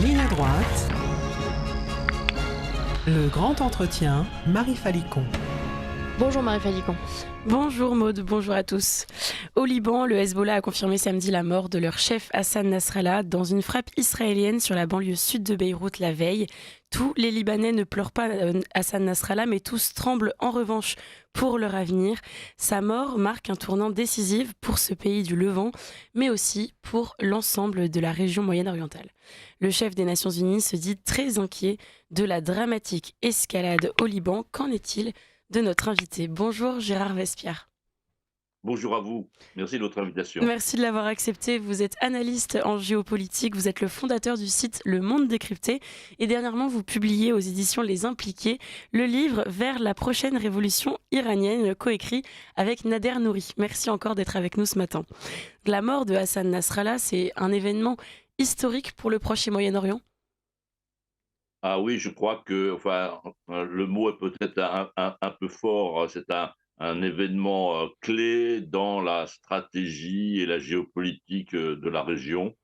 Ligne droite, le grand entretien, Marie Falicon. Bonjour Marie Falicon. Bonjour Maud, bonjour à tous. Au Liban, le Hezbollah a confirmé samedi la mort de leur chef Hassan Nasrallah dans une frappe israélienne sur la banlieue sud de Beyrouth la veille. Tous les Libanais ne pleurent pas Hassan Nasrallah, mais tous tremblent en revanche pour leur avenir. Sa mort marque un tournant décisif pour ce pays du Levant, mais aussi pour l'ensemble de la région moyenne-orientale. Le chef des Nations Unies se dit très inquiet de la dramatique escalade au Liban. Qu'en est-il de notre invité? Bonjour Gérard Vespierre. Bonjour à vous, merci de votre invitation. Merci de l'avoir accepté. Vous êtes analyste en géopolitique, vous êtes le fondateur du site Le Monde Décrypté et dernièrement vous publiez aux éditions Les Impliqués le livre Vers la prochaine révolution iranienne, coécrit avec Nader Nouri. Merci encore d'être avec nous ce matin. La mort de Hassan Nasrallah, c'est un événement historique pour le Proche et Moyen-Orient? Ah oui, je crois que, le mot est peut-être un peu fort, c'est un événement clé dans la stratégie et la géopolitique de la région,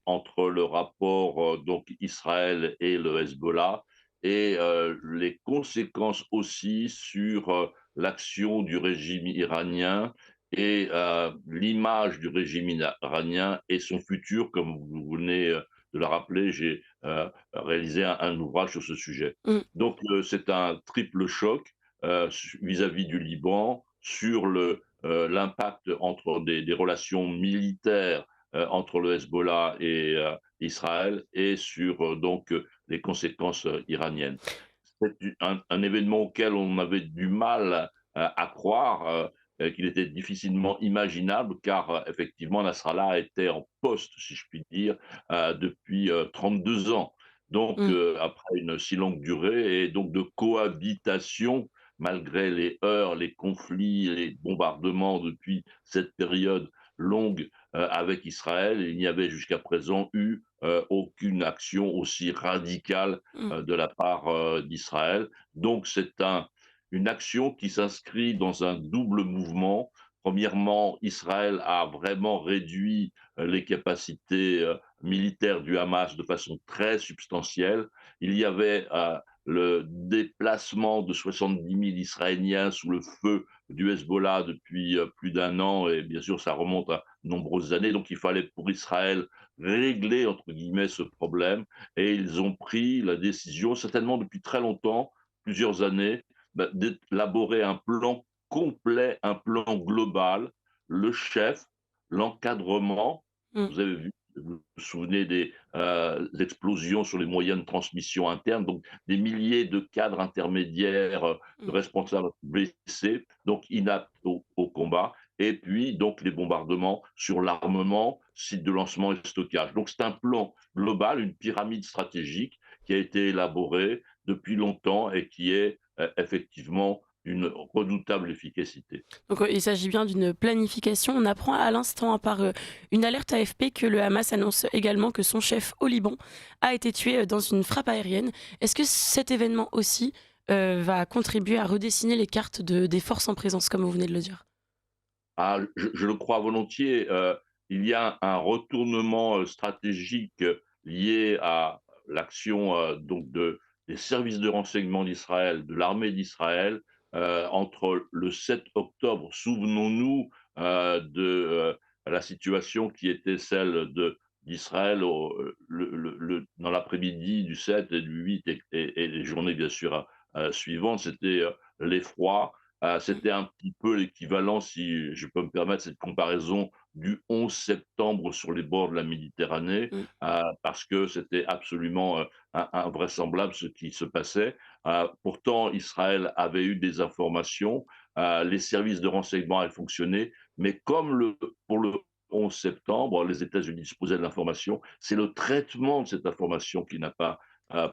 entre le rapport donc Israël et le Hezbollah, et les conséquences aussi sur l'action du régime iranien et l'image du régime iranien et son futur, comme vous venez de le rappeler. J'ai réalisé un ouvrage sur ce sujet. Mm. Donc c'est un triple choc vis-à-vis du Liban sur l'impact entre des relations militaires entre le Hezbollah et Israël, et sur les conséquences iraniennes. C'est un événement auquel on avait du mal à croire, qu'il était difficilement imaginable, car effectivement Nasrallah était en poste, si je puis dire, depuis 32 ans. Donc, Mm. après une si longue durée, et donc de cohabitation, malgré les heurts, les conflits, les bombardements depuis cette période longue avec Israël, il n'y avait jusqu'à présent eu aucune action aussi radicale Mm. de la part d'Israël. Donc c'est une action qui s'inscrit dans un double mouvement. Premièrement, Israël a vraiment réduit les capacités militaires du Hamas de façon très substantielle. Il y avait le déplacement de 70 000 Israéliens sous le feu du Hezbollah depuis plus d'un an, et bien sûr ça remonte à de nombreuses années. Donc il fallait pour Israël régler, entre guillemets, ce problème, et ils ont pris la décision, certainement depuis très longtemps, plusieurs années, d'élaborer un plan complet, un plan global, le chef, l'encadrement. Mm. Vous avez vu, vous vous souvenez des explosions sur les moyens de transmission interne, donc des milliers de cadres intermédiaires, de Mm. responsables blessés, donc inaptes au combat, et puis donc les bombardements sur l'armement, sites de lancement et stockage. Donc c'est un plan global, une pyramide stratégique qui a été élaborée depuis longtemps et qui est effectivement d'une redoutable efficacité. Donc il s'agit bien d'une planification. On apprend à l'instant, par une alerte AFP, que le Hamas annonce également que son chef au Liban a été tué dans une frappe aérienne. Est-ce que cet événement aussi va contribuer à redessiner les cartes des forces en présence, comme vous venez de le dire? Ah, je le crois volontiers. Il y a un retournement stratégique lié à l'action des services de renseignement d'Israël, de l'armée d'Israël, entre le 7 octobre. Souvenons-nous de la situation qui était celle d'Israël dans l'après-midi du 7 et du 8, et les journées bien sûr suivantes. C'était l'effroi. Mm. C'était un petit peu l'équivalent, si je peux me permettre cette comparaison, du 11 septembre sur les bords de la Méditerranée, Mm. parce que c'était absolument invraisemblable ce qui se passait. Pourtant, Israël avait eu des informations, les services de renseignement avaient fonctionné, mais comme pour le 11 septembre, les États-Unis disposaient de l'information, c'est le traitement de cette information qui n'a pas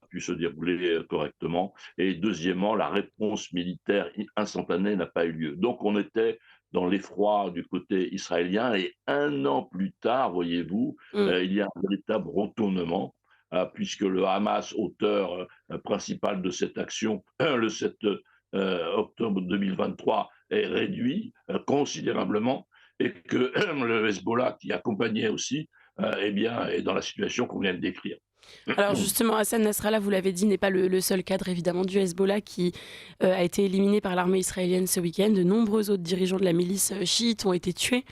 pu se dérouler correctement. Et deuxièmement, la réponse militaire instantanée n'a pas eu lieu. Donc on était dans l'effroi du côté israélien, et un an plus tard, voyez-vous, Mm. il y a un véritable retournement, puisque le Hamas, auteur principal de cette action, le 7 octobre 2023, est réduit considérablement, et que le Hezbollah, qui accompagnait aussi, eh bien, est dans la situation qu'on vient de décrire. Alors justement, Hassan Nasrallah, vous l'avez dit, n'est pas le seul cadre évidemment du Hezbollah qui a été éliminé par l'armée israélienne ce week-end. De nombreux autres dirigeants de la milice chiite ont été tués.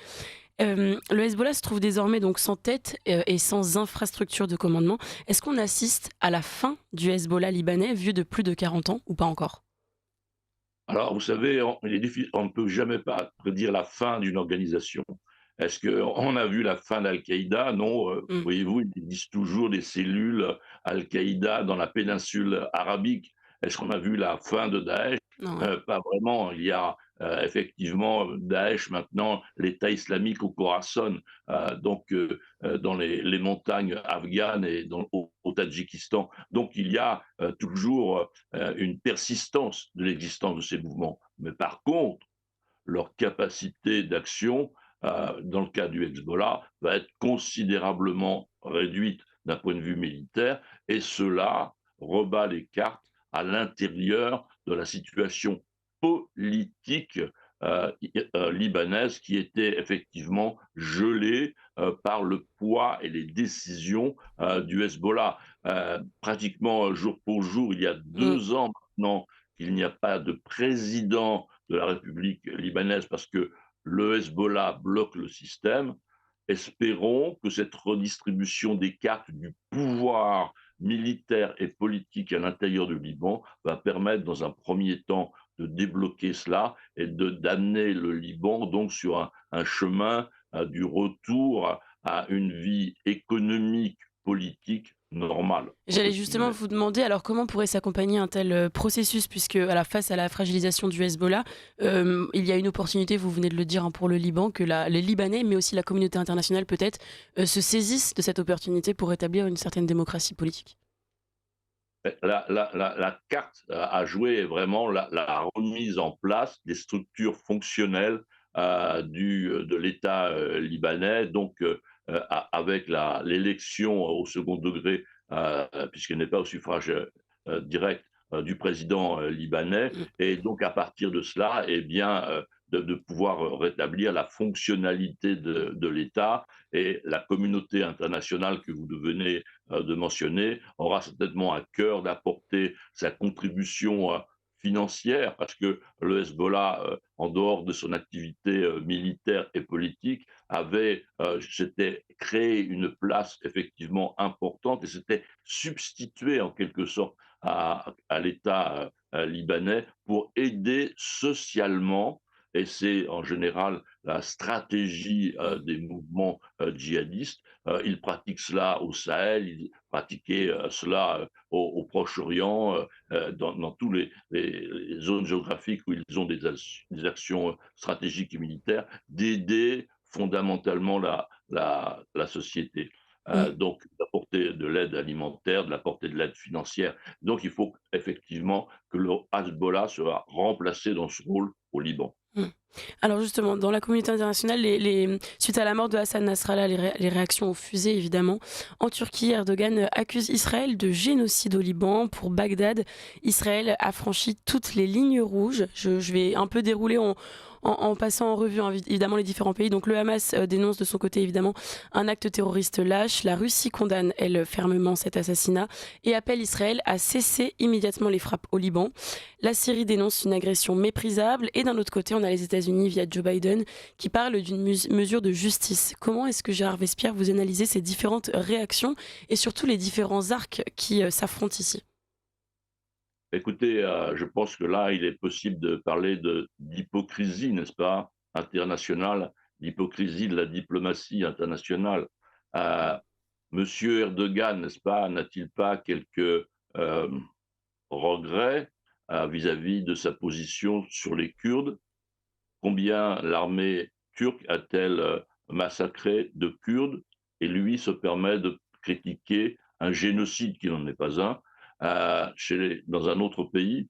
Le Hezbollah se trouve désormais donc sans tête et sans infrastructure de commandement. Est-ce qu'on assiste à la fin du Hezbollah libanais, vieux de plus de 40 ans, ou pas encore? Alors, vous savez, on ne peut jamais pas prédire la fin d'une organisation. Est-ce qu'on a vu la fin d'Al-Qaïda? Non. Mmh. Voyez-vous, ils disent toujours des cellules Al-Qaïda dans la péninsule arabique. Est-ce qu'on a vu la fin de Daesh? Non, ouais. Pas vraiment. Il y a effectivement Daesh maintenant, l'État islamique au Khorasan, dans les montagnes afghanes et au Tadjikistan. Donc il y a toujours une persistance de l'existence de ces mouvements. Mais par contre, leur capacité d'action, dans le cas du Hezbollah, va être considérablement réduite d'un point de vue militaire, et cela rebat les cartes à l'intérieur de la situation politique libanaise, qui était effectivement gelée par le poids et les décisions du Hezbollah. Pratiquement jour pour jour, il y a Mmh. 2 ans maintenant qu'il n'y a pas de président de la République libanaise parce que le Hezbollah bloque le système. Espérons que cette redistribution des cartes du pouvoir militaire et politique à l'intérieur du Liban va permettre dans un premier temps de débloquer cela et d'amener le Liban donc sur un chemin du retour à une vie économique, politique normale, J'allais entre justement guillemets. vous demander, alors comment pourrait s'accompagner un tel processus, puisque face à la fragilisation du Hezbollah, il y a une opportunité, vous venez de le dire, hein, pour le Liban, que les Libanais, mais aussi la communauté internationale peut-être, se saisissent de cette opportunité pour rétablir une certaine démocratie politique. La carte à jouer est vraiment la remise en place des structures fonctionnelles de l'État libanais, donc avec l'élection au second degré, puisqu'elle n'est pas au suffrage direct du président libanais, Mmh. et donc à partir de cela, eh bien, de pouvoir rétablir la fonctionnalité de l'État, et la communauté internationale que vous venez de mentionner, aura certainement à cœur d'apporter sa contribution financière, parce que le Hezbollah, en dehors de son activité militaire et politique, s'était créé une place effectivement importante et s'était substitué en quelque sorte à l'État libanais pour aider socialement, et c'est en général la stratégie des mouvements djihadistes. Ils pratiquent cela au Sahel, ils pratiquaient cela au Proche-Orient, dans tous les zones géographiques où ils ont des actions stratégiques et militaires, d'aider fondamentalement la société. Mmh. Donc d'apporter de l'aide alimentaire, d'apporter de l'aide financière. Donc il faut effectivement que le Hezbollah soit remplacé dans ce rôle au Liban. Mmh. Alors justement, dans la communauté internationale, suite à la mort de Hassan Nasrallah, les réactions ont fusé évidemment. En Turquie, Erdogan accuse Israël de génocide au Liban. Pour Bagdad, Israël a franchi toutes les lignes rouges. Je vais un peu dérouler en passant en revue, hein, évidemment, les différents pays. Donc le Hamas dénonce de son côté évidemment un acte terroriste lâche. La Russie condamne, elle, fermement cet assassinat et appelle Israël à cesser immédiatement les frappes au Liban. La Syrie dénonce une agression méprisable, et d'un autre côté, on a les États-Unis via Joe Biden qui parle d'une mesure de justice. Comment est-ce que, Gérard Vespierre, vous analysez ces différentes réactions et surtout les différents arcs qui s'affrontent ici? Écoutez, je pense que là, il est possible de parler d'hypocrisie, n'est-ce pas, internationale, l'hypocrisie de la diplomatie internationale. Heu, Monsieur Erdogan, n'est-ce pas, n'a-t-il pas quelques, hem, regrets, vis-à-vis de sa position sur les Kurdes? Combien l'armée turque a-t-elle massacré de Kurdes, et lui se permet de critiquer un génocide qui n'en est pas un dans un autre pays?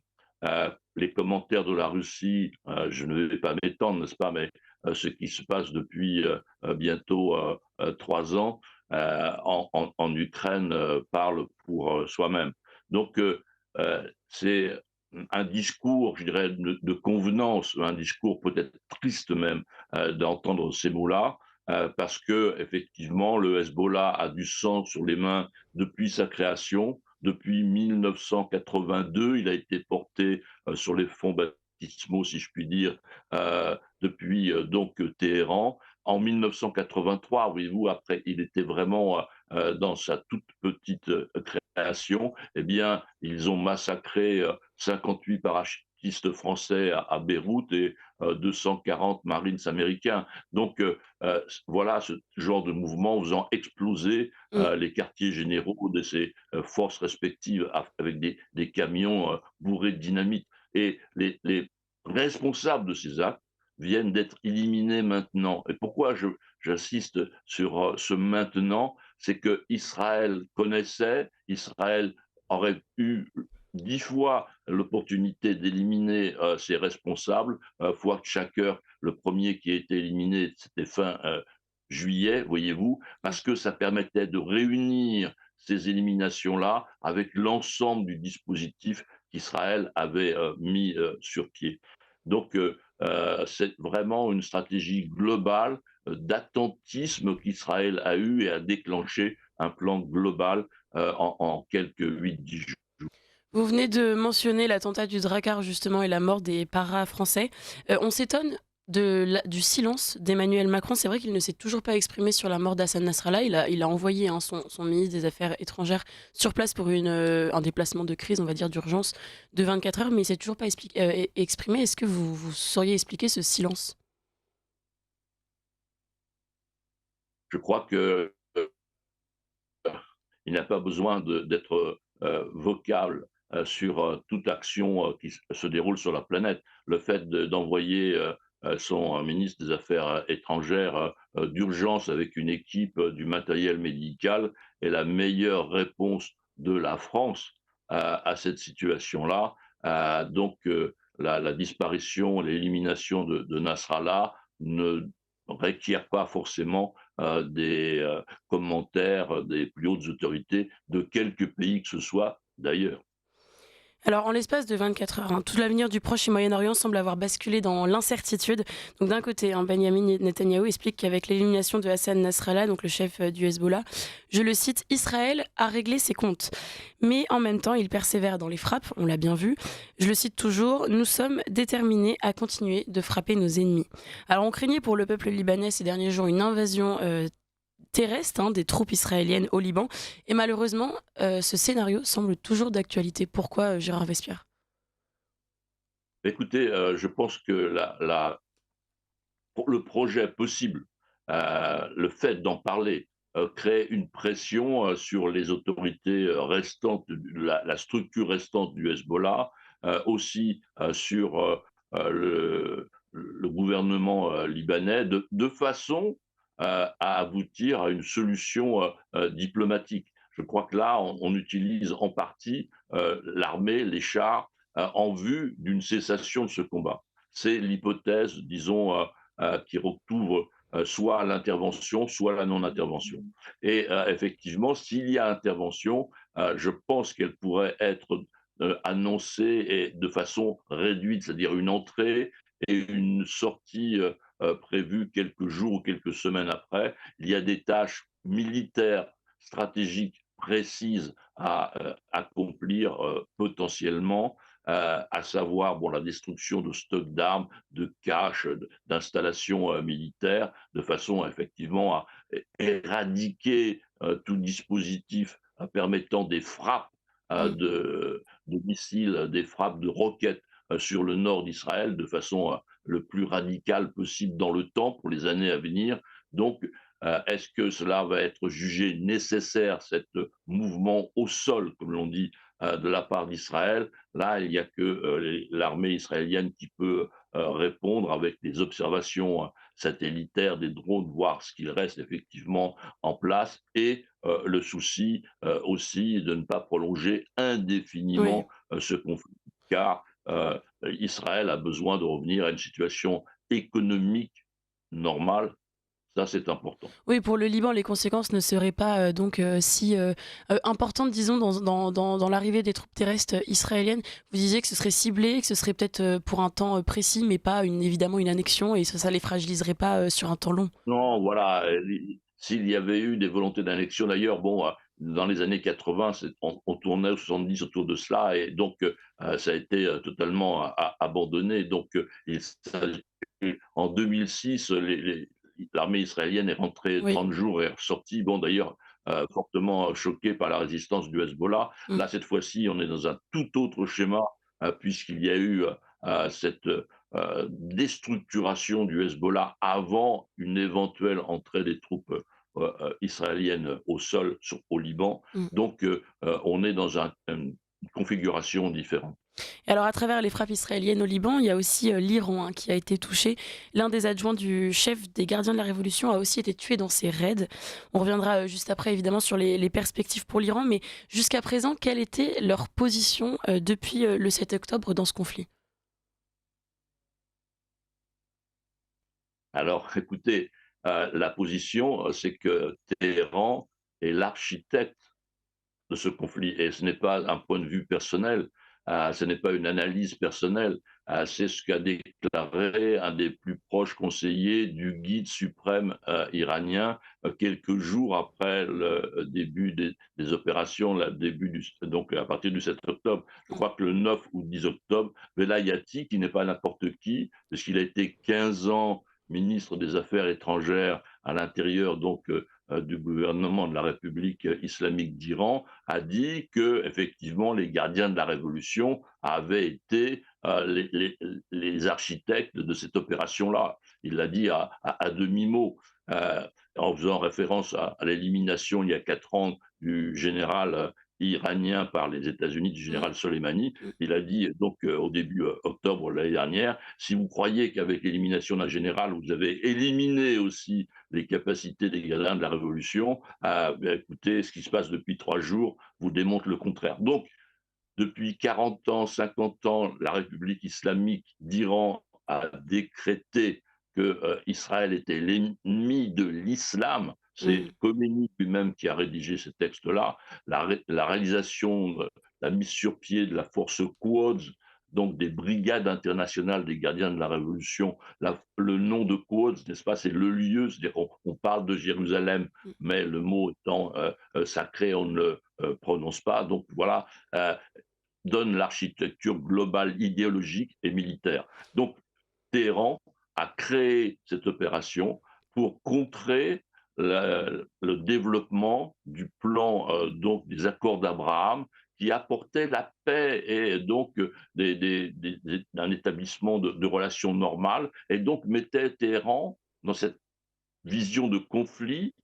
Les commentaires de la Russie, je ne vais pas m'étendre, n'est-ce pas, mais ce qui se passe depuis bientôt 3 ans en Ukraine parle pour soi-même. Donc, c'est un discours, je dirais, de convenance, un discours peut-être triste même, d'entendre ces mots-là. parce que effectivement, le Hezbollah a du sang sur les mains depuis sa création. Depuis 1982, il a été porté sur les fonds baptismaux, si je puis dire, depuis donc Téhéran. En 1983, voyez-vous, après, il était vraiment dans sa toute petite création. Eh bien, ils ont massacré 58 parachutistes français à Beyrouth et 240 Marines américains. Donc, voilà ce genre de mouvement faisant exploser Mm. les quartiers généraux de ces forces respectives avec des camions bourrés de dynamite. Et les responsables de ces actes viennent d'être éliminés maintenant. Et pourquoi j'insiste sur ce maintenant, c'est que Israël connaissait, Israël aurait eu 10 fois l'opportunité d'éliminer ses responsables, fois que chaque heure, le premier qui a été éliminé, c'était fin juillet, voyez-vous, parce que ça permettait de réunir ces éliminations-là avec l'ensemble du dispositif qu'Israël avait mis sur pied. Donc, c'est vraiment une stratégie globale d'attentisme qu'Israël a eu et a déclenché un plan global en quelques 8-10 jours. Vous venez de mentionner l'attentat du Drakkar justement et la mort des paras-français. On s'étonne du silence d'Emmanuel Macron. C'est vrai qu'il ne s'est toujours pas exprimé sur la mort d'Hassan Nasrallah. Il a envoyé son ministre des Affaires étrangères sur place pour un déplacement de crise, on va dire d'urgence, de 24 heures, mais il ne s'est toujours pas exprimé. Est-ce que vous sauriez expliquer ce silence? Je crois que il n'a pas besoin d'être vocal sur toute action qui se déroule sur la planète. Le fait d'envoyer son ministre des Affaires étrangères d'urgence avec une équipe du matériel médical est la meilleure réponse de la France à cette situation-là. Donc, la disparition, l'élimination de Nasrallah ne requiert pas forcément des commentaires des plus hautes autorités de quelque pays que ce soit d'ailleurs. Alors, en l'espace de 24 heures, tout l'avenir du Proche et Moyen-Orient semble avoir basculé dans l'incertitude. Donc, d'un côté, Benjamin Netanyahou explique qu'avec l'élimination de Hassan Nasrallah, donc le chef du Hezbollah, je le cite, Israël a réglé ses comptes. Mais en même temps, il persévère dans les frappes, on l'a bien vu. Je le cite toujours, nous sommes déterminés à continuer de frapper nos ennemis. Alors, on craignait pour le peuple libanais ces derniers jours une invasion terrestre des troupes israéliennes au Liban. Et malheureusement, ce scénario semble toujours d'actualité. Pourquoi, Gérard Vespierre? Écoutez, je pense que pour le projet possible, le fait d'en parler crée une pression sur les autorités restantes, la structure restante du Hezbollah, aussi sur le gouvernement libanais, de façon à aboutir à une solution diplomatique. Je crois que là, on utilise en partie l'armée, les chars, en vue d'une cessation de ce combat. C'est l'hypothèse, disons, qui recouvre soit l'intervention, soit la non-intervention. Et effectivement, s'il y a intervention, je pense qu'elle pourrait être annoncée et de façon réduite, c'est-à-dire une entrée et une sortie prévue quelques jours ou quelques semaines après. Il y a des tâches militaires, stratégiques précises à accomplir potentiellement, à savoir bon, la destruction de stocks d'armes, de caches, d'installations militaires, de façon effectivement à éradiquer tout dispositif permettant des frappes Mm. de missiles, des frappes de roquettes sur le nord d'Israël de façon le plus radicale possible dans le temps pour les années à venir. Donc, est-ce que cela va être jugé nécessaire, cet mouvement au sol, comme l'on dit, de la part d'Israël? Là, il n'y a que l'armée israélienne qui peut répondre avec des observations satellitaires, des drones, voir ce qu'il reste effectivement en place et le souci aussi de ne pas prolonger Oui. indéfiniment ce conflit, car Israël a besoin de revenir à une situation économique normale, Ça, c'est important. Oui, pour le Liban, les conséquences ne seraient pas, donc si, importantes, disons, dans l'arrivée des troupes terrestres israéliennes. Vous disiez que ce serait ciblé, que ce serait peut-être, pour un temps, précis, mais pas évidemment une annexion et ça les fragiliserait pas, sur un temps long. Non, voilà, s'il y avait eu des volontés d'annexion d'ailleurs, bon, dans les années 80, on tournait aux 70 autour de cela et donc ça a été totalement abandonné. Donc en 2006, l'armée israélienne est rentrée Oui. 30 jours et est ressortie. Bon, d'ailleurs, fortement choquée par la résistance du Hezbollah. Mmh. Là, cette fois-ci, on est dans un tout autre schéma, puisqu'il y a eu cette déstructuration du Hezbollah avant une éventuelle entrée des troupes israéliennes au sol au Liban. Mmh. Donc, on est dans une configuration différente. Et alors, à travers les frappes israéliennes au Liban, il y a aussi l'Iran, hein, qui a été touché. L'un des adjoints du chef des gardiens de la Révolution a aussi été tué dans ces raids. On reviendra juste après, évidemment, sur les perspectives pour l'Iran, mais jusqu'à présent, quelle était leur position depuis le 7 octobre dans ce conflit? Alors, écoutez, la position, c'est que Téhéran est l'architecte de ce conflit. Et ce n'est pas un point de vue personnel, ce n'est pas une analyse personnelle, c'est ce qu'a déclaré un des plus proches conseillers du guide suprême iranien quelques jours après le début des opérations, donc à partir du 7 octobre. Je crois que le 9 ou 10 octobre, Velayati, qui n'est pas n'importe qui, parce qu'il a été 15 ans ministre des Affaires étrangères à l'intérieur donc du gouvernement de la République islamique d'Iran, a dit que effectivement les gardiens de la révolution avaient été les architectes de cette opération-là. Il l'a dit à demi-mot, en faisant référence à l'élimination il y a 4 ans du général iranien par les États-Unis, du Mmh, général Soleimani. mmh. Il a dit donc au début octobre l'année dernière, si vous croyez qu'avec l'élimination d'un général, vous avez éliminé aussi les capacités des gardiens de la révolution, écoutez, ce qui se passe depuis 3 jours vous démontre le contraire. Donc, depuis 40 ans, 50 ans, la République islamique d'Iran a décrété que Israël était l'ennemi de l'islam. C'est Mmh. Khomeini lui-même qui a rédigé ces textes-là. La réalisation, la mise sur pied de la force Quds, donc des brigades internationales des gardiens de la Révolution. Le nom de Quds, n'est-ce pas, c'est le lieu, c'est-à-dire on parle de Jérusalem, Mmh. mais le mot étant sacré, on ne le prononce pas. Donc voilà, donne l'architecture globale idéologique et militaire. Donc Téhéran a créé cette opération pour contrer le développement du plan donc des accords d'Abraham qui apportait la paix et donc un établissement de relations normales et donc mettait Téhéran dans cette vision de conflit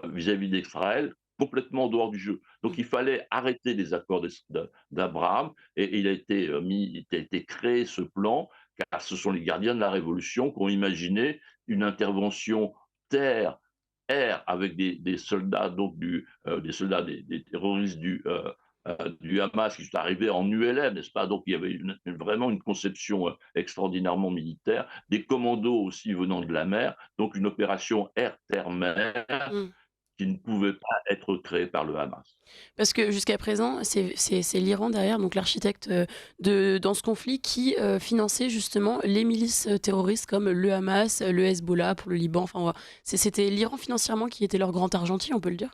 vis-à-vis d'Israël complètement en dehors du jeu. Donc il fallait arrêter les accords d'Abraham et il a été créé ce plan car ce sont les gardiens de la révolution qui ont imaginé une intervention terre air avec des soldats donc des soldats des terroristes du Hamas qui sont arrivés en ULM, n'est-ce pas? Donc il y avait vraiment une conception extraordinairement militaire, des commandos aussi venant de la mer, donc une opération air-terre-mer Mmh. qui ne pouvait pas être créée par le Hamas. Parce que jusqu'à présent, c'est l'Iran derrière, donc l'architecte, dans ce conflit qui, finançait justement les milices, terroristes comme le Hamas, le Hezbollah pour le Liban, enfin voilà. C'était l'Iran financièrement qui était leur grand argentier, on peut le dire?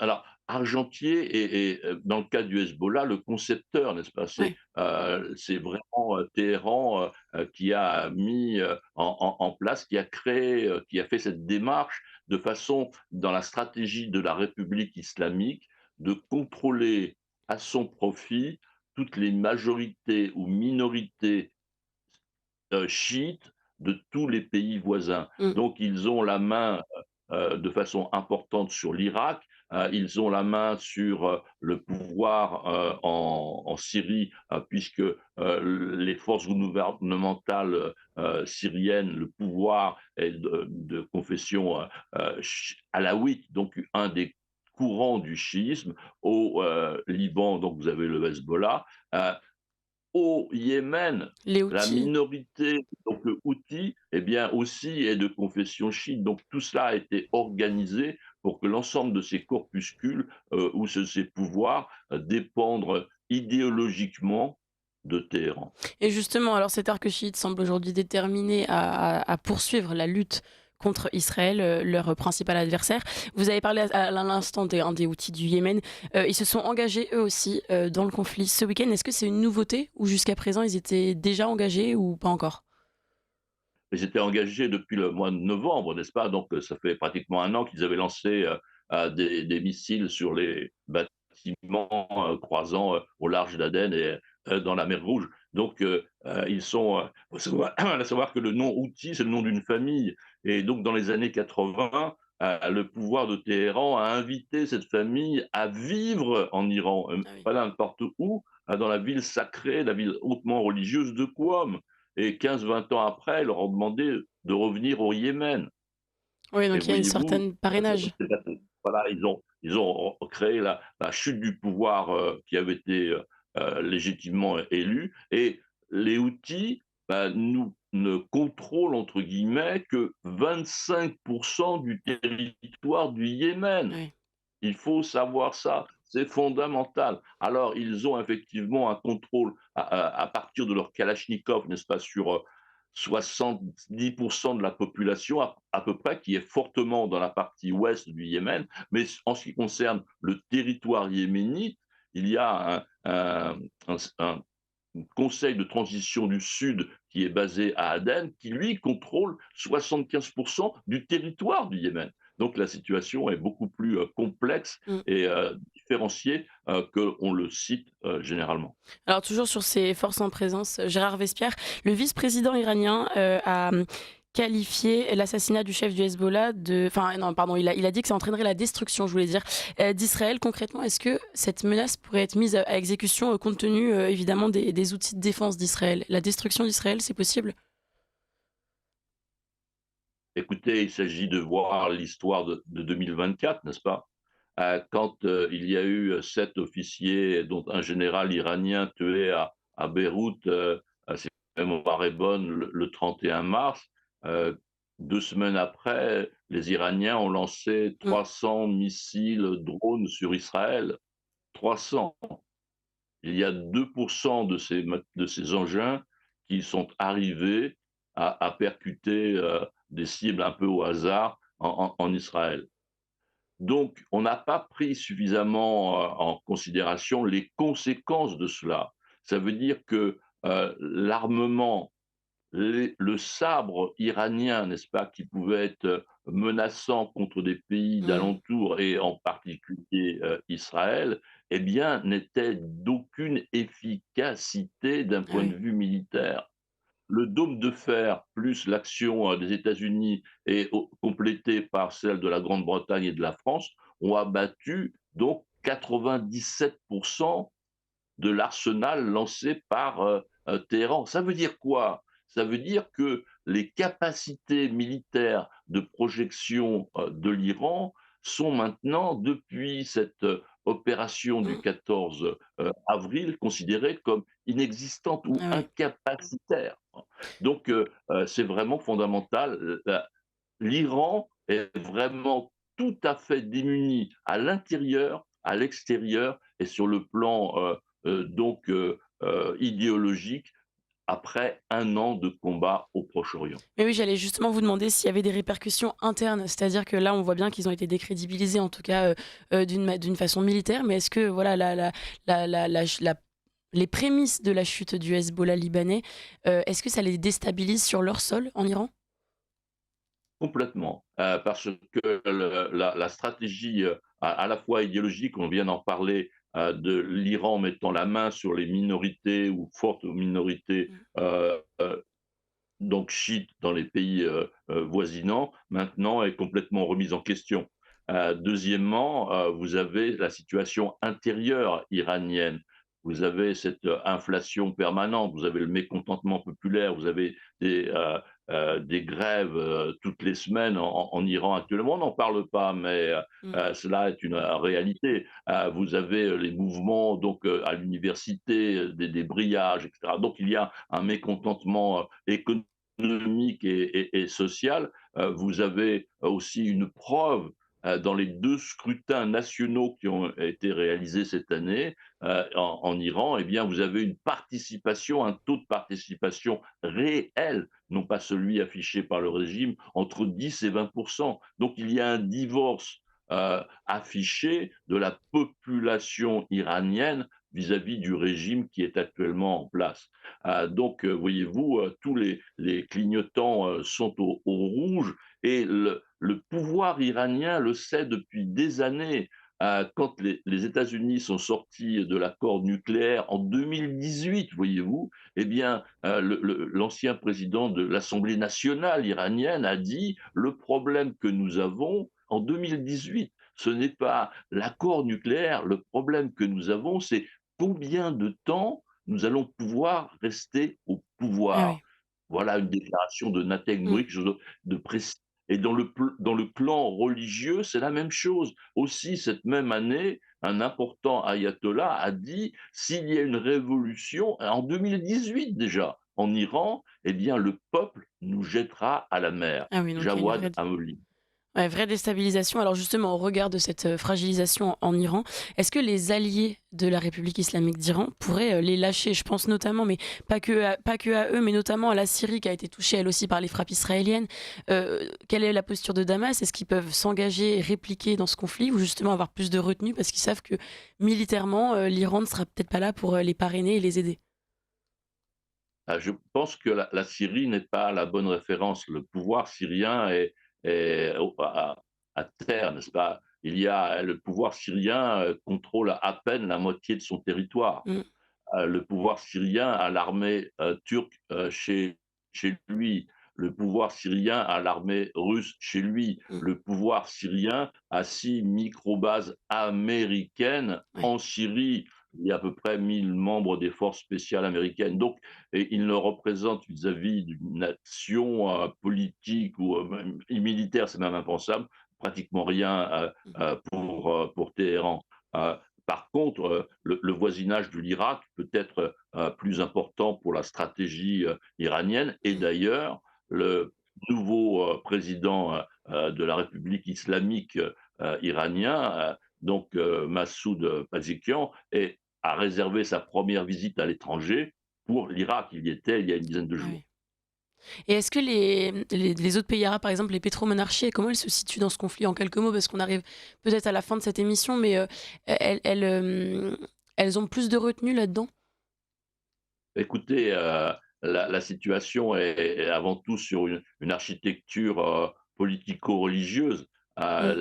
Alors, Argentier dans le cas du Hezbollah, le concepteur, n'est-ce pas? Ouais. C'est vraiment Téhéran qui a mis en place, qui a créé, qui a fait cette démarche de façon, dans la stratégie de la République islamique, de contrôler à son profit toutes les majorités ou minorités chiites de tous les pays voisins. Mmh. Donc ils ont la main de façon importante sur l'Irak, ils ont la main sur le pouvoir en Syrie, puisque les forces gouvernementales syriennes, le pouvoir est de confession alawite, donc un des courants du chiisme. Au Liban, donc vous avez le Hezbollah. au Yémen, Les la outils. minorité donc houthi, eh bien aussi est de confession chiite. Donc tout cela a été organisé pour que l'ensemble de ces corpuscules, ou ces pouvoirs, dépendent idéologiquement de Téhéran. Et justement, alors cet arc chiite semble aujourd'hui déterminé à poursuivre la lutte contre Israël, leur principal adversaire. Vous avez parlé à l'instant des Houthis du Yémen. Ils se sont engagés eux aussi dans le conflit ce week-end. Est-ce que c'est une nouveauté ou jusqu'à présent ils étaient déjà engagés ou pas encore? Ils étaient engagés depuis le mois de novembre, n'est-ce pas? Donc, ça fait pratiquement un an qu'ils avaient lancé des missiles sur les bâtiments croisant au large d'Aden et dans la mer Rouge. Donc, ils sont. Faut savoir, savoir que le nom Houthi, c'est le nom d'une famille. Et donc, dans les années 80, le pouvoir de Téhéran a invité cette famille à vivre en Iran, Ah oui. pas n'importe où, dans la ville sacrée, la ville hautement religieuse de Qom. Et 15-20 ans après, ils leur ont demandé de revenir au Yémen. Oui, Et donc il y a une voyez-vous, certaine parrainage. voilà, ils ont créé la chute du pouvoir qui avait été légitimement élu. Et les Houthis, nous ne contrôlent entre guillemets que 25% du territoire du Yémen. Oui. Il faut savoir ça, c'est fondamental. Alors, ils ont effectivement un contrôle à partir de leur Kalachnikov, n'est-ce pas, sur 70% de la population à peu près, qui est fortement dans la partie ouest du Yémen. Mais en ce qui concerne le territoire yéménite, il y a un conseil de transition du Sud qui est basé à Aden, qui lui contrôle 75% du territoire du Yémen. Donc la situation est beaucoup plus complexe Mm. et différenciée qu'on le cite généralement. Alors toujours sur ces forces en présence, Gérard Vespierre, le vice-président iranien a qualifié l'assassinat du chef du Hezbollah de... Enfin non, pardon, il a dit que ça entraînerait la destruction, je voulais dire, d'Israël. Concrètement, est-ce que cette menace pourrait être mise à exécution compte tenu évidemment des outils de défense d'Israël? La destruction d'Israël, c'est possible? Écoutez, il s'agit de voir l'histoire de 2024, n'est-ce pas? Quand il y a eu 7 officiers, dont un général iranien tué à Beyrouth, si ma mémoire est bonne, le 31 mars, euh, 2 semaines après, les Iraniens ont lancé Mm. 300 missiles drones sur Israël. 300. Il y a 2% de ces engins qui sont arrivés à percuter des cibles un peu au hasard en Israël. Donc, on n'a pas pris suffisamment en considération les conséquences de cela. Ça veut dire que l'armement, le sabre iranien, n'est-ce pas, qui pouvait être menaçant contre des pays Mm. d'alentour et en particulier Israël, eh bien, n'était d'aucune efficacité d'un Ah point oui. de vue militaire. Le dôme de fer plus l'action des États-Unis et complétée par celle de la Grande-Bretagne et de la France ont abattu donc 97% de l'arsenal lancé par Téhéran. Ça veut dire quoi? Ça veut dire que les capacités militaires de projection de l'Iran sont maintenant, depuis cette opération du Mm. 14 avril, considérées comme inexistantes ou Ah oui. incapacitaires. Donc, c'est vraiment fondamental. L'Iran est vraiment tout à fait démuni à l'intérieur, à l'extérieur et sur le plan donc idéologique après un an de combat au Proche-Orient. Mais oui, j'allais justement vous demander s'il y avait des répercussions internes. C'est-à-dire que là, on voit bien qu'ils ont été décrédibilisés, en tout cas d'une façon militaire. Mais est-ce que voilà, les prémices de la chute du Hezbollah libanais, est-ce que ça les déstabilise sur leur sol en Iran? Complètement, parce que la stratégie à la fois idéologique, on vient d'en parler, de l'Iran mettant la main sur les minorités ou fortes minorités Mm. donc chiite dans les pays voisinants, maintenant est complètement remise en question. Deuxièmement, vous avez la situation intérieure iranienne. Vous avez cette inflation permanente, vous avez le mécontentement populaire, vous avez des des grèves toutes les semaines en Iran actuellement. On n'en parle pas, mais Mmh. cela est une réalité. Vous avez les mouvements donc à l'université, des brillages, etc. Donc il y a un mécontentement économique et social. Vous avez aussi une preuve dans les 2 scrutins nationaux qui ont été réalisés cette année, en Iran, eh bien, vous avez une participation, un taux de participation réel, non pas celui affiché par le régime, entre 10 et 20. Donc il y a un divorce, affiché de la population iranienne vis-à-vis du régime qui est actuellement en place. Donc, voyez-vous, tous les clignotants, sont au rouge et le pouvoir iranien le sait depuis des années. Quand les États-Unis sont sortis de l'accord nucléaire en 2018, voyez-vous, eh bien, l'ancien président de l'Assemblée nationale iranienne a dit: «Le problème que nous avons en 2018, ce n'est pas l'accord nucléaire, le problème que nous avons, c'est combien de temps nous allons pouvoir rester au Ah pouvoir». oui. Voilà une déclaration de Nathan Mmh. Brick, quelque chose de précis. Et dans le clan religieux, c'est la même chose. Aussi, cette même année, un important ayatollah a dit: «S'il y a une révolution», en 2018 déjà, en Iran, eh bien le peuple nous jettera à la mer. Ah oui, donc il y a une Jawad vraie Amoli. ouais, vraie déstabilisation. Alors justement, au regard de cette, fragilisation en Iran, est-ce que les alliés de la République islamique d'Iran pourraient, les lâcher? Je pense notamment, mais pas que à eux, mais notamment à la Syrie qui a été touchée elle aussi par les frappes israéliennes. Quelle est la posture de Damas? Est-ce qu'ils peuvent s'engager et répliquer dans ce conflit ou justement avoir plus de retenue parce qu'ils savent que militairement, l'Iran ne sera peut-être pas là pour, les parrainer et les aider? Je pense que la Syrie n'est pas la bonne référence. Le pouvoir syrien est à terre, n'est-ce pas? Le pouvoir syrien, contrôle à peine la moitié de son territoire. Mmh, Le pouvoir syrien a l'armée, turque, chez lui. Le pouvoir syrien a l'armée russe chez lui. mmh, Le pouvoir syrien a 6 microbases américaines ouais. en Syrie. Il y a à peu près 1000 membres des forces spéciales américaines. Donc et il ne représente vis-à-vis d'une nation, politique ou, même militaire, c'est même impensable, pratiquement rien, Mmh, pour Téhéran. Heu, Par contre, le voisinage de l'Irak peut être, plus important pour la stratégie, iranienne et mmh. d'ailleurs, le nouveau, président, de la République islamique, iranien, donc Massoud Pezeshkian a réservé sa première visite à l'étranger pour l'Irak. Il y était il y a une dizaine de Ah jours. oui. Et est-ce que les autres pays arabes, par exemple les pétromonarchies, comment elles se situent dans ce conflit en quelques mots? Parce qu'on arrive peut-être à la fin de cette émission, mais elles ont plus de retenue là-dedans? Écoutez, la situation est avant tout sur une architecture, politico-religieuse. Mmh,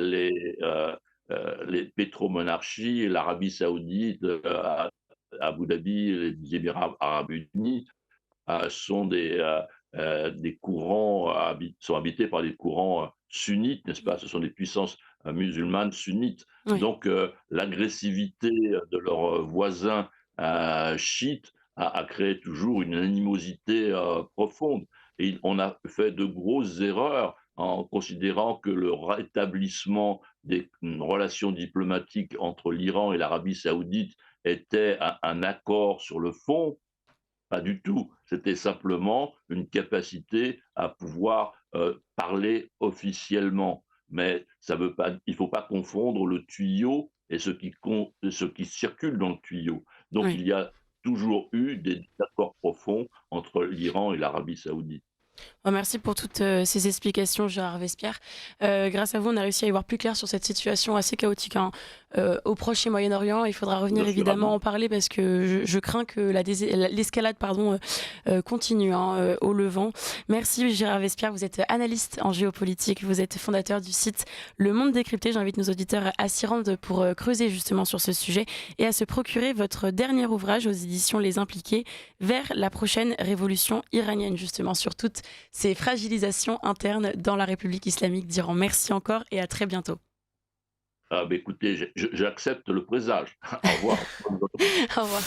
Les pétromonarchies, l'Arabie saoudite, Abu Dhabi, les Émirats arabes unis, sont des courants sont habités par des courants, sunnites, n'est-ce mmh, pas? Ce sont des puissances, musulmanes sunnites. oui, Donc l'agressivité de leurs, voisins, chiites a créé toujours une animosité, profonde et on a fait de grosses erreurs en considérant que le rétablissement des, relations diplomatiques entre l'Iran et l'Arabie saoudite était un accord sur le fond. Pas du tout. C'était simplement une capacité à pouvoir, parler officiellement. Mais ça veut pas il faut pas confondre le tuyau et ce qui circule dans le tuyau. Donc oui. il y a toujours eu des désaccords profonds entre l'Iran et l'Arabie saoudite. Bah, merci pour toutes, ces explications, Gérard Vespierre. Grâce à vous, on a réussi à y voir plus clair sur cette situation assez chaotique, hein, au Proche et Moyen-Orient. Il faudra Je revenir suis évidemment ravi. en parler parce que je crains que l'escalade pardon, continue, hein, au Levant. Merci Gérard Vespierre, vous êtes analyste en géopolitique, vous êtes fondateur du site Le Monde décrypté. J'invite nos auditeurs à s'y rendre pour, creuser justement sur ce sujet et à se procurer votre dernier ouvrage aux éditions Les Impliqués, Vers la prochaine révolution iranienne, justement sur toutes ces fragilisations internes dans la République islamique d'Iran. Merci encore et à très bientôt. Ah, beh, écoutez, j'accepte le présage. Au revoir. Au revoir.